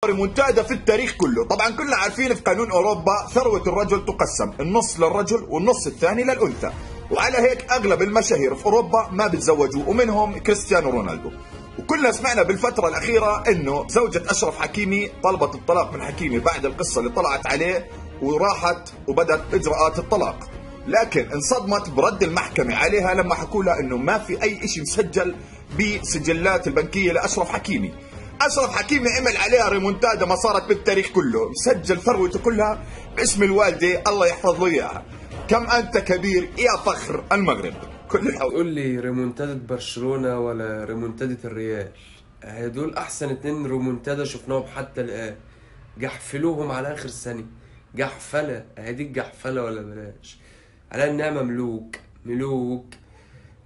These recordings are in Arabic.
ريمونتادا في التاريخ كله. طبعا كلنا عارفين في قانون اوروبا ثروة الرجل تقسم النص للرجل والنص الثاني للانثى، وعلى هيك اغلب المشاهير في اوروبا ما بتزوجوا، ومنهم كريستيانو رونالدو. وكلنا سمعنا بالفترة الأخيرة إنه زوجة أشرف حكيمي طلبت الطلاق من حكيمي بعد القصة اللي طلعت عليه، وراحت وبدأت إجراءات الطلاق، لكن انصدمت برد المحكمة عليها لما حكوا لها إنه ما في أي شيء مسجل بسجلات البنكية لأشرف حكيمي. أشرف حكيمي عمل عليها ريمونتادا ما صارت بالتاريخ كله، مسجل ثروته كلها باسم الوالدة الله يحفظ له إياها. كم أنت كبير يا فخر المغرب. كل الحول تقول لي ريمونتادة برشلونة ولا ريمونتادة الريال؟ هدول احسن 2 ريمونتادا شفناهم حتى الان، جحفلوهم على اخر ثانية. جحفلة، هدي الجحفلة ولا بلاش؟ على النعمة ملوك.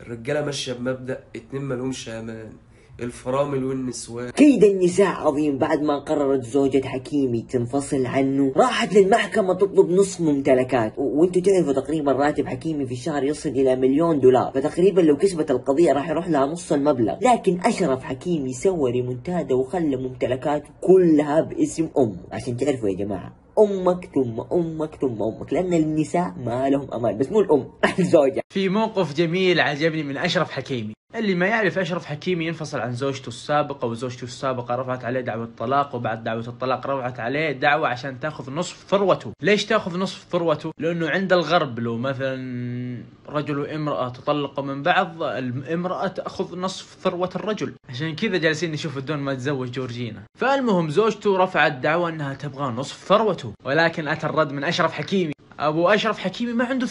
الرجالة ماشية بمبدأ 2 مالهمش امان، الفرامل والنسوان. كيد النساء عظيم. بعد ما قررت زوجة حكيمي تنفصل عنه راحت للمحكمة تطلب نصف ممتلكات، وانتوا تعرفوا تقريبا راتب حكيمي في الشهر يصل الى $1,000,000، فتقريبا لو كسبت القضية راح يروح لها نص المبلغ. لكن اشرف حكيمي سوى ريمونتادا وخلى ممتلكاته كلها باسم امه. عشان تعرفوا يا جماعة، امك ثم امك ثم امك، لان النساء ما لهم امان، بس مو الام الزوجة. في موقف جميل عجبني من اشرف حكيمي. اللي ما يعرف، اشرف حكيمي ينفصل عن زوجته السابقه، وزوجته السابقه رفعت عليه دعوه طلاق، وبعد دعوه الطلاق رفعت عليه دعوه عشان تاخذ نصف ثروته. ليش تاخذ نصف ثروته؟ لانه عند الغرب لو مثلا رجل وامراه تطلقوا من بعض، الامراه تاخذ نصف ثروه الرجل، عشان كذا جالسين نشوف دون ما تزوج جورجينا. فالمهم زوجته رفعت دعوه انها تبغى نصف ثروته، ولكن اتى الرد من اشرف حكيمي. ابو اشرف حكيمي ما عنده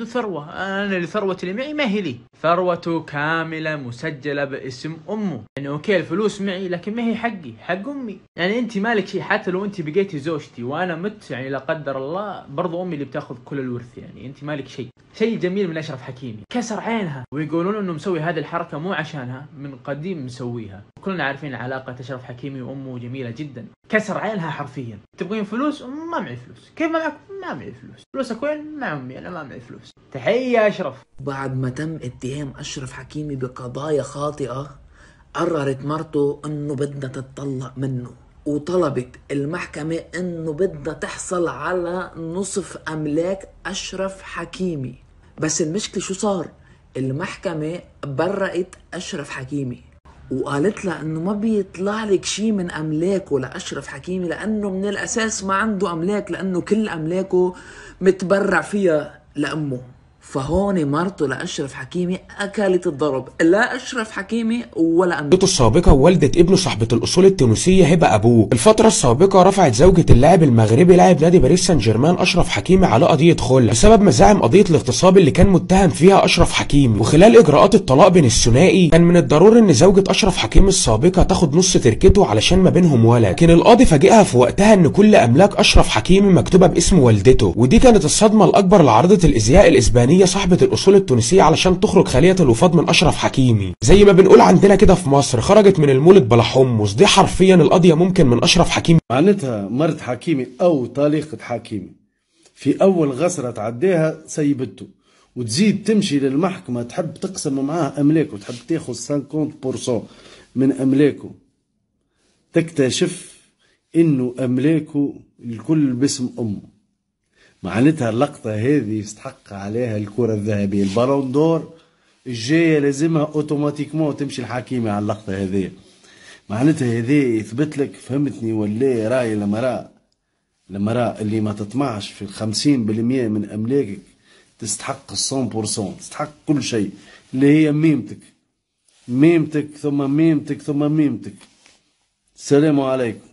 ثروه، انا اللي ثروتي اللي معي ما هي لي، ثروته كامله مسجله باسم امه. يعني اوكي الفلوس معي لكن ما هي حقي، حق امي. يعني انت مالك شيء، حتى لو انت بقيتي زوجتي وانا مت يعني لا قدر الله، برضو امي اللي بتاخذ كل الورث، يعني انت مالك شيء. شيء جميل من اشرف حكيمي، كسر عينها، ويقولون انه مسوي هذه الحركه مو عشانها، من قديم مسويها. كلنا عارفين علاقه اشرف حكيمي وامه جميله جدا. كسر عينها حرفيا. تبغين فلوس؟ ما معي فلوس. كيف ما معك؟ ما معي فلوس. فلوسك وين؟ مع امي، انا ما معي فلوس. تحيه يا اشرف. بعد ما تم اتهام أشرف حكيمي بقضايا خاطئة، قررت مرته انه بدها تتطلق منه، وطلبت المحكمة انه بدها تحصل على نصف املاك أشرف حكيمي. بس المشكلة شو صار؟ المحكمة برأت أشرف حكيمي وقالت له انه ما بيطلع لك شيء من املاكه لاشرف حكيمي، لانه من الاساس ما عنده املاك، لانه كل املاكه متبرع فيها لامه. فهون مرته لاشرف حكيمي اكلت الضرب، لا اشرف حكيمي ولا امه. زوجته السابقه ووالده ابنه صاحبه الاصول التونسيه هبه ابوه. الفتره السابقه رفعت زوجة اللاعب المغربي لاعب نادي باريس سان جيرمان اشرف حكيمي على قضيه خلع بسبب مزاعم قضيه الاغتصاب اللي كان متهم فيها اشرف حكيمي. وخلال اجراءات الطلاق بين الثنائي كان من الضروري ان زوجة اشرف حكيمي السابقه تاخد نص تركته علشان ما بينهم ولد، لكن القاضي فاجئها في وقتها ان كل املاك اشرف حكيمي مكتوبه باسم والدته. ودي كانت الصدمه الاكبر لعارضه الازياء الاسبانيه صاحبه الاصول التونسيه علشان تخرج خاليه الوفاض من اشرف حكيمي. زي ما بنقول عندنا كده في مصر، خرجت من المولد بلا حمص. دي حرفيا القضيه ممكن من اشرف حكيمي. معناتها مرت حكيمي او طليقه حكيمي في اول غسره تعديها سيبته، وتزيد تمشي للمحكمه تحب تقسم معاه املاكه، تحب تاخذ 50% من املاكه، تكتشف انه املاكه الكل باسم امه. معناتها اللقطة هذه يستحق عليها الكرة الذهبية، البالون دور الجاية لازمها اوتوماتيكمون تمشي الحكيمي على اللقطة هذه. معناتها هذه يثبت لك، فهمتني ولا راي المرأة اللي ما تطمعش في 50% من املاكك تستحق 100%، تستحق كل شيء، اللي هي ميمتك ثم ميمتك ثم ميمتك. السلام عليكم.